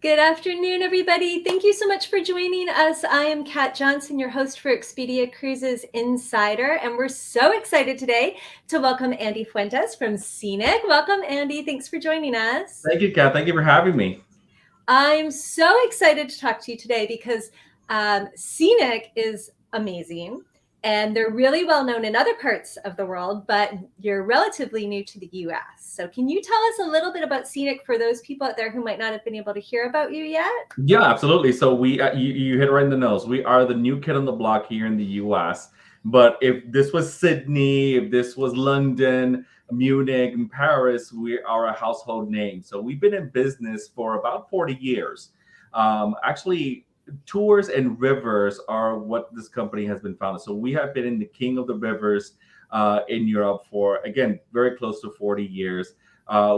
Good afternoon, everybody. Thank you so much for joining us. I am Kat Johnson, your host for Expedia Cruises Insider, and we're so excited today to welcome Andy Fuentes from Scenic. Welcome, Andy. Thanks for joining us. Thank you, Kat. Thank you for having me. I'm so excited to talk to you today because Scenic is amazing and they're really well known in other parts of the world, but you're relatively new to the US. So, can you tell us a little bit about Scenic for those people out there who might not have been able to hear about you yet? Yeah, absolutely. So you hit it right in the nose. We are the new kid on the block here in the U.S. But if this was Sydney, if this was London, Munich, and Paris, we are a household name. So we've been in business for about 40 years. Actually, tours and rivers are what this company has been founded. So we have been in the king of the rivers in Europe for, again, very close to 40 years.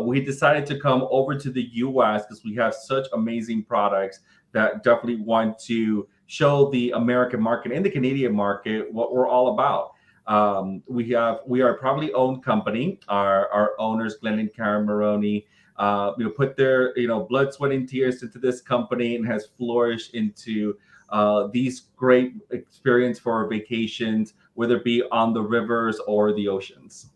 We decided to come over to the US because we have such amazing products that definitely want to show the American market and the Canadian market what we're all about. We are a privately owned company. Our owners, Glenn and Karen Maroney, put their blood, sweat, and tears into this company and has flourished into these great experience for our vacations, whether it be on the rivers or the oceans.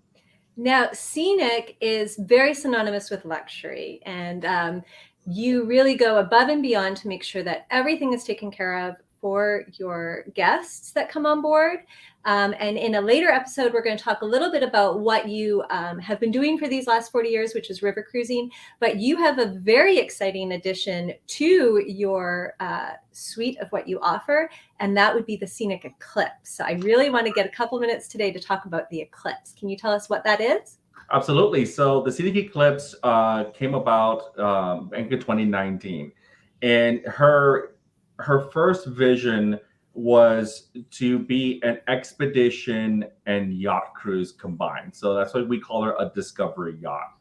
Now, Scenic is very synonymous with luxury, and you really go above and beyond to make sure that everything is taken care of for your guests that come on board. And in a later episode, we're going to talk a little bit about what you have been doing for these last 40 years, which is river cruising. But you have a very exciting addition to your suite of what you offer, and that would be the Scenic Eclipse. So I really want to get a couple minutes today to talk about the Eclipse. Can you tell us what that is? Absolutely. So the Scenic Eclipse came about in 2019, and her first vision was to be an expedition and yacht cruise combined. So that's why we call her a discovery yacht.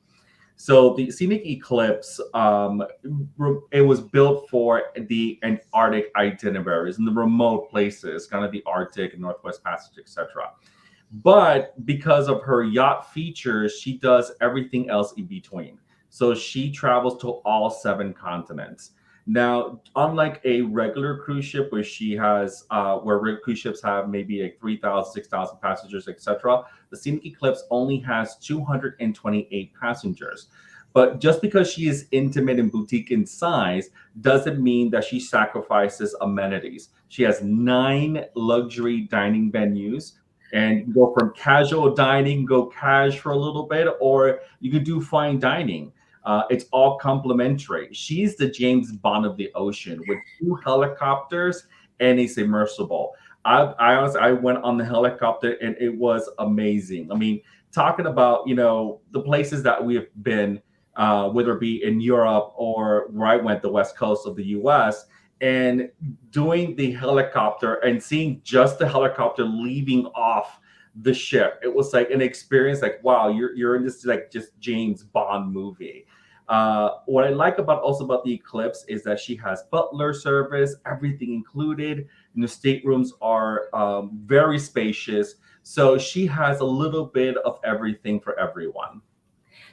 So the Scenic Eclipse, it was built for the Antarctic itineraries and the remote places, kind of the Arctic and Northwest Passage, etc. But because of her yacht features, she does everything else in between. So she travels to all seven continents. Now, unlike a regular cruise ship where she has, where cruise ships have maybe like 3,000, 6,000 passengers, etc., the Scenic Eclipse only has 228 passengers. But just because she is intimate and boutique in size doesn't mean that she sacrifices amenities. She has 9 luxury dining venues, and you can go from casual dining, go cash for a little bit, or you could do fine dining. It's all complimentary. She's the James Bond of the ocean with 2 helicopters and a submersible. I honestly, I went on the helicopter and it was amazing. I mean, talking about the places that we have been, whether it be in Europe or where I went, the west coast of the U.S. and doing the helicopter and seeing just the helicopter leaving off the ship, it was like an experience like, wow, you're in this like just James Bond movie. What I like about also about the Eclipse is that she has butler service, everything included, and the staterooms are very spacious, so she has a little bit of everything for everyone.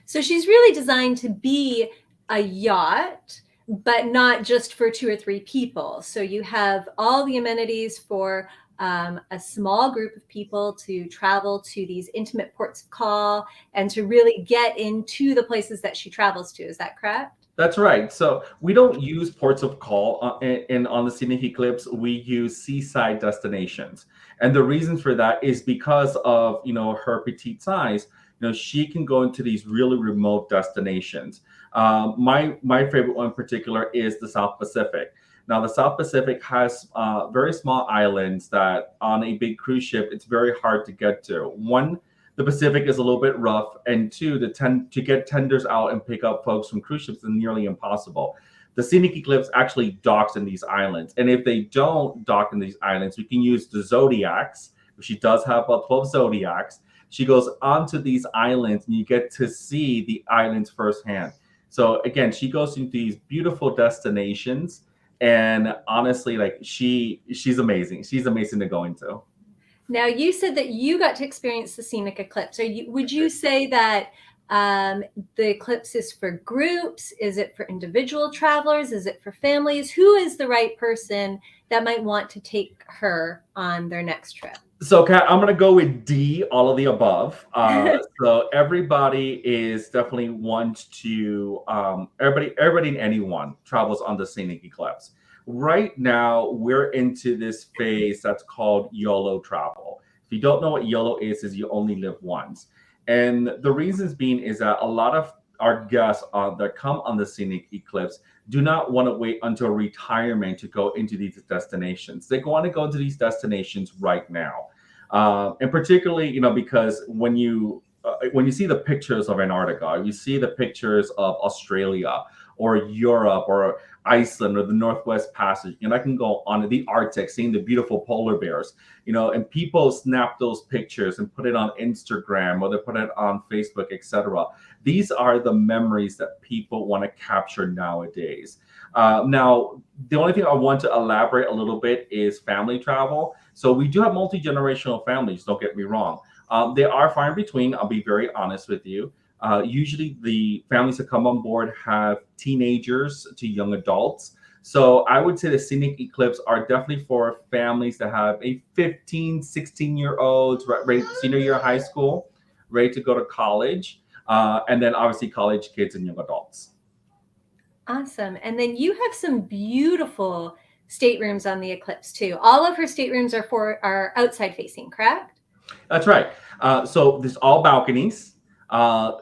So she's really designed to be a yacht, but not just for 2 or 3 people. So you have all the amenities for a small group of people to travel to these intimate ports of call and to really get into the places that she travels to. Is that correct? That's right. So we don't use ports of call on the Scenic Eclipse. We use seaside destinations, and the reason for that is because of her petite size. She can go into these really remote destinations. My favorite one in particular is the South Pacific. Now the South Pacific has very small islands that on a big cruise ship it's very hard to get to. One, the Pacific is a little bit rough, and two, to get tenders out and pick up folks from cruise ships is nearly impossible. The Scenic Eclipse actually docks in these islands, and if they don't dock in these islands, we can use the Zodiacs. She does have about 12 Zodiacs. She goes onto these islands, and you get to see the islands firsthand. So again, she goes into these beautiful destinations, and honestly, like she's amazing. She's amazing to go into. Now, you said that you got to experience the Scenic Eclipse. Would you say that Um, the eclipse is for groups. Is it for individual travelers? Is it for families? Who is the right person that might want to take her on their next trip? So, Kat, I'm gonna go with D, all of the above. So everybody is definitely wants to. Everybody and anyone travels on the Scenic Eclipse. Right now, we're into this phase that's called YOLO travel. If you don't know what YOLO is you only live once, and the reasons being is that a lot of our guests that come on the Scenic Eclipse do not want to wait until retirement to go into these destinations. They want to go into these destinations right now, and particularly, because when you see the pictures of Antarctica, you see the pictures of Australia or Europe or Iceland or the Northwest Passage, and I can go on to the Arctic, seeing the beautiful polar bears, and people snap those pictures and put it on Instagram or they put it on Facebook, etc. These are the memories that people want to capture nowadays. Now, the only thing I want to elaborate a little bit is family travel. So we do have multi-generational families, don't get me wrong. They are far in between, I'll be very honest with you. Usually the families that come on board have teenagers to young adults. So I would say the Scenic Eclipse are definitely for families that have a 15, 16-year-olds, ready senior year of high school, ready to go to college, and then obviously college kids and young adults. Awesome. And then you have some beautiful staterooms on the Eclipse too. All of her staterooms are outside facing, correct? That's right. So there's all balconies.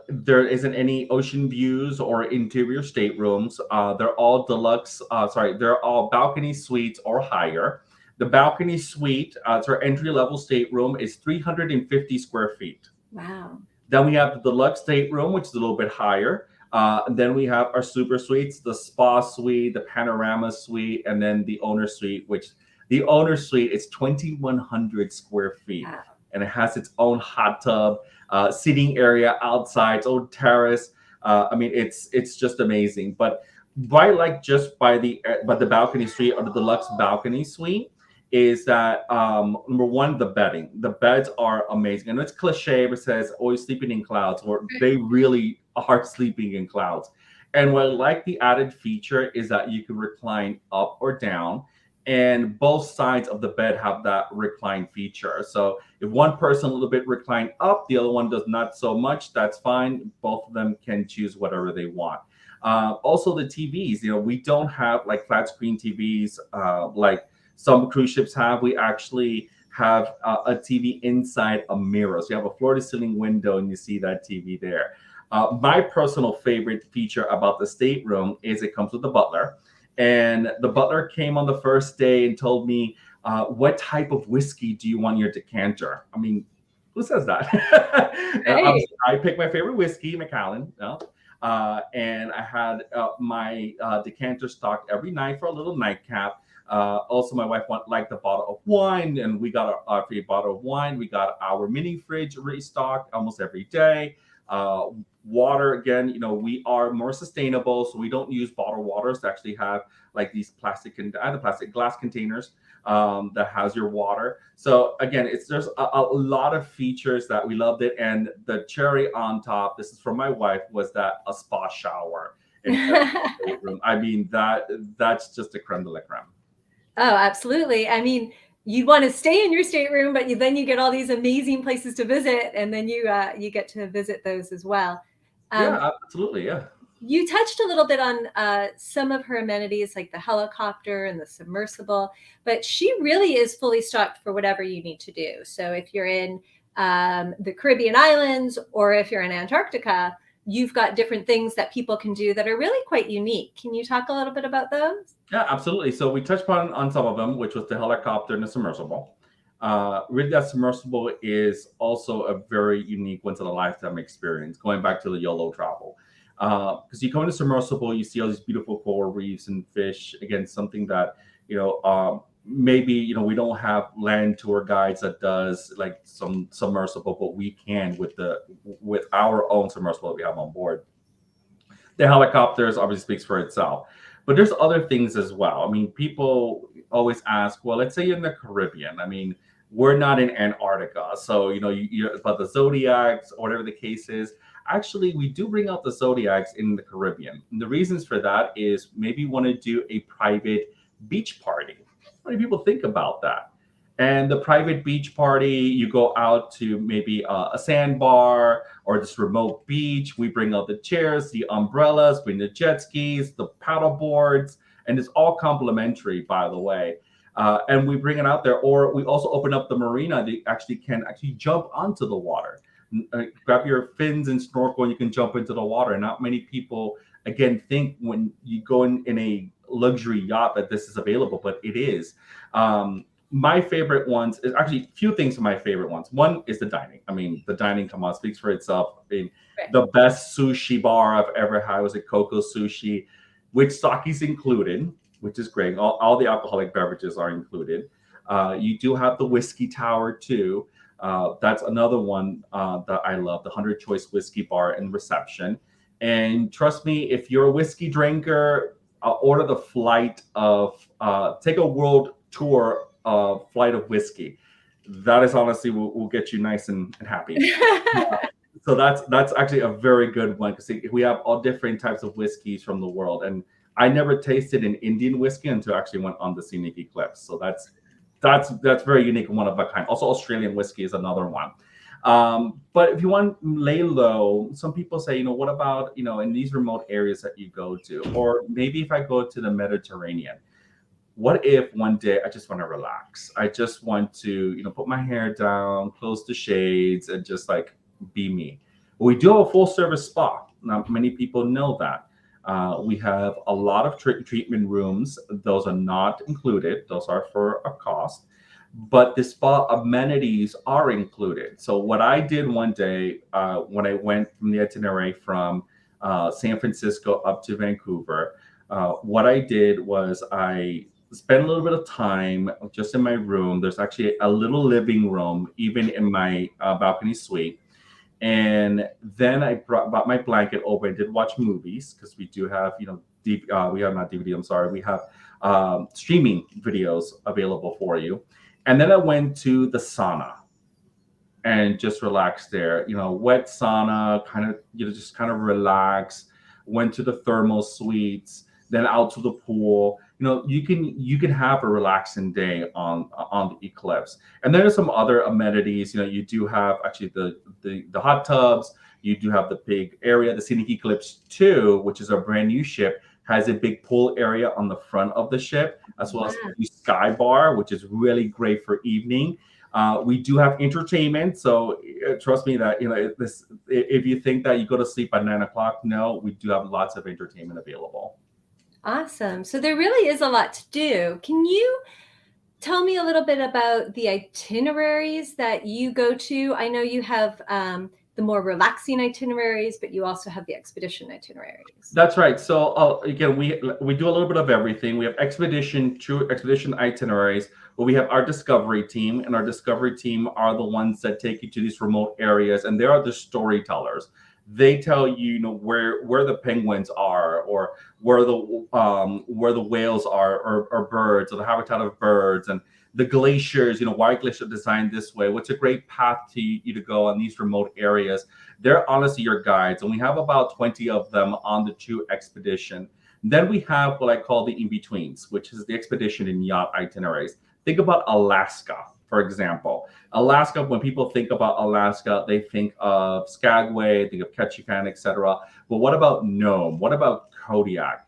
There isn't any ocean views or interior staterooms. They're all deluxe. They're all balcony suites or higher. The balcony suite, it's our entry level stateroom, is 350 square feet. Wow. Then we have the deluxe stateroom, which is a little bit higher. And then we have our super suites, the spa suite, the panorama suite, and then the owner suite, which the owner suite is 2,100 square feet. Wow. And it has its own hot tub, seating area outside, its own terrace. It's just amazing. But just by the balcony suite or the deluxe balcony suite is that number one, the bedding. The beds are amazing. And it's cliche, but it says always sleeping in clouds, or they really are sleeping in clouds. And what I like the added feature is that you can recline up or down, and both sides of the bed have that recline feature. So if one person a little bit recline up, the other one does not so much, that's fine. Both of them can choose whatever they want. Also, the TVs, we don't have like flat screen TVs like some cruise ships have. We actually have a TV inside a mirror. So you have a floor to ceiling window and you see that TV there. My personal favorite feature about the stateroom is it comes with a butler. And the butler came on the first day and told me, what type of whiskey do you want in your decanter? I mean, who says that? Right. I picked my favorite whiskey, Macallan. And I had my decanter stocked every night for a little nightcap. Also, my wife liked the bottle of wine, and we got our favorite bottle of wine. We got our mini fridge restocked almost every day. Uh, Water, again, we are more sustainable, so we don't use bottled waters. To actually have like these the plastic glass containers that has your water. So again, there's a lot of features that we loved it, and the cherry on top, this is from my wife, was that a spa shower in every stateroom. I mean, that's just a creme de la creme. Oh, absolutely. I mean, you want to stay in your stateroom, but then you get all these amazing places to visit, and then you get to visit those as well. Um, Yeah, absolutely. Yeah. you touched a little bit on some of her amenities, like the helicopter and the submersible, but she really is fully stocked for whatever you need to do. So if you're in the Caribbean islands or if you're in Antarctica, you've got different things that people can do that are really quite unique. Can you talk a little bit about those? Yeah, absolutely. So we touched upon on some of them, which was the helicopter and the submersible. Really, that submersible is also a very unique once in a lifetime experience. Going back to the YOLO travel, because you come in a submersible, you see all these beautiful coral reefs and fish. Again, something that maybe we don't have land tour guides that does like some submersible, but we can with our own submersible that we have on board. The helicopters obviously speaks for itself, but there's other things as well. I mean, people always ask, well, let's say you're in the Caribbean. I mean, we're not in Antarctica, so you're about the zodiacs or whatever the case is. actually we do bring out the zodiacs in the Caribbean. And the reasons for that is maybe you want to do a private beach party. What do people think about that? And the private beach party, you go out to maybe a sandbar or this remote beach. We bring out the chairs, the umbrellas, bring the jet skis, the paddle boards, and it's all complimentary, by the way. And we bring it out there, or we also open up the marina. They actually can actually jump onto the water. Grab your fins and snorkel, and you can jump into the water. And not many people, again, think when you go in a luxury yacht that this is available, but it is. My favorite ones is actually few things are my favorite ones. One is the dining. I mean, the dining, come on, speaks for itself. I mean, Right. the best sushi bar I've ever had was at Coco Sushi, which sake's included, which is great. All the alcoholic beverages are included. You do have the whiskey tower too. That's another one that I love, the 100 Choice Whiskey Bar and Reception. And trust me, if you're a whiskey drinker, order the flight of, take a world tour flight of whiskey. That is honestly will get you nice and happy. So that's actually a very good one because we have all different types of whiskeys from the world. And I never tasted an Indian whiskey until I actually went on the Scenic Eclipse. So that's very unique and one of a kind. Also, Australian whiskey is another one. But if you want lay low, some people say, what about, in these remote areas that you go to, or maybe if I go to the Mediterranean, what if one day I just want to relax? I just want to, put my hair down, close the shades, and just like be me. Well, we do have a full service spa. Not many people know that. We have a lot of treatment rooms. Those are not included. Those are for a cost. But the spa amenities are included. So what I did one day when I went from the itinerary from San Francisco up to Vancouver, what I did was I spent a little bit of time just in my room. There's actually a little living room, even in my balcony suite. And then I brought my blanket over and did watch movies because we do have, we have not DVD, I'm sorry. We have streaming videos available for you. And then I went to the sauna and just relaxed there, wet sauna, kind of, just kind of relax, went to the thermal suites, then out to the pool. You can have a relaxing day on the Eclipse. And there are some other amenities. You do have actually the hot tubs. You do have the big area. The Scenic Eclipse 2, which is a brand new ship, has a big pool area on the front of the ship, as well as the sky bar, which is really great for evening. We do have entertainment, so trust me that if you think that you go to sleep at 9 o'clock, no, we do have lots of entertainment available. Awesome. So there really is a lot to do. Can you tell me a little bit about the itineraries that you go to? I know you have the more relaxing itineraries, but you also have the expedition itineraries. That's right. So again, we do a little bit of everything. We have expedition itineraries, where we have our discovery team, and our discovery team are the ones that take you to these remote areas, and they are the storytellers. They tell you, where the penguins are, or where the whales are, or birds, or the habitat of birds, and the glaciers. Why glaciers are designed this way. What's a great path to you to go on these remote areas? They're honestly your guides, and we have about 20 of them on the 2 expedition. Then we have what I call the in-betweens, which is the expedition and yacht itineraries. Think about Alaska, for example. Alaska, when people think about Alaska, they think of Skagway, think of Ketchikan, etc. But what about Nome? What about Kodiak?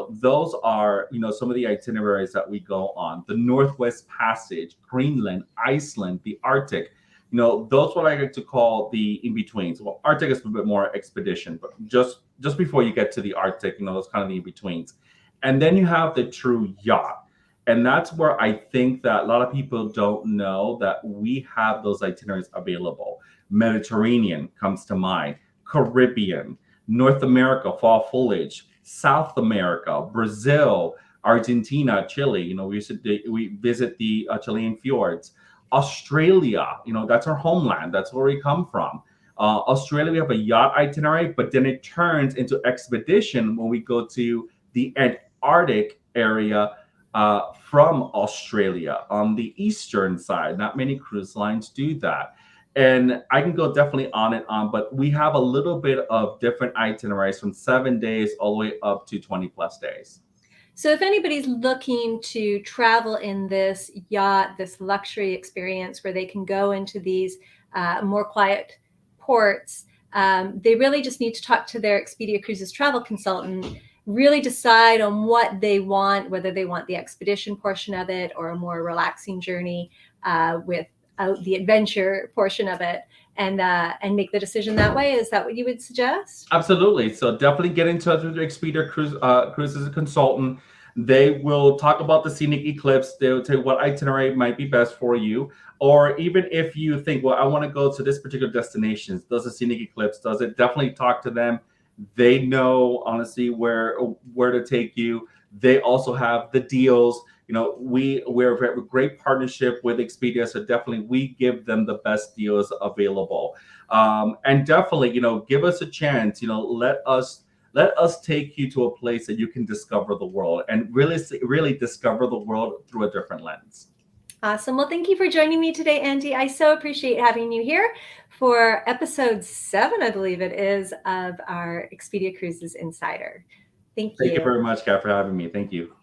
Those are, some of the itineraries that we go on. The Northwest Passage, Greenland, Iceland, the Arctic. Those what I like to call the in-betweens. Well, Arctic is a bit more expedition, but just before you get to the Arctic, those kind of the in-betweens. And then you have the true yacht. And that's where I think that a lot of people don't know that we have those itineraries available. Mediterranean comes to mind, Caribbean, North America, fall foliage, South America, Brazil, Argentina, Chile. We visit the Chilean fjords. Australia, that's our homeland. That's where we come from. Australia, we have a yacht itinerary, but then it turns into expedition when we go to the Antarctic area from Australia on the eastern side. Not many cruise lines do that. And I can go definitely on and on, but we have a little bit of different itineraries from 7 days all the way up to 20 plus days. So if anybody's looking to travel in this yacht, this luxury experience where they can go into these more quiet ports, they really just need to talk to their Expedia Cruises travel consultant, really decide on what they want, whether they want the expedition portion of it or a more relaxing journey with the adventure portion of it, and make the decision that way. Is that what you would suggest? Absolutely. So definitely get in touch with your Expedia Cruises consultant. They will talk about the Scenic Eclipse. They'll tell you what itinerary might be best for you. Or even if you think, well, I want to go to this particular destination, does the Scenic Eclipse, does it? Definitely talk to them. They know honestly where to take you. They also have the deals. We're a great partnership with Expedia, so definitely we give them the best deals available. And definitely, give us a chance. Let us take you to a place that you can discover the world and really discover the world through a different lens. Awesome. Well, thank you for joining me today, Andy. I so appreciate having you here for episode 7, I believe it is, of our Expedia Cruises Insider. Thank Thank you you. very much, Kat, for having me. Thank you.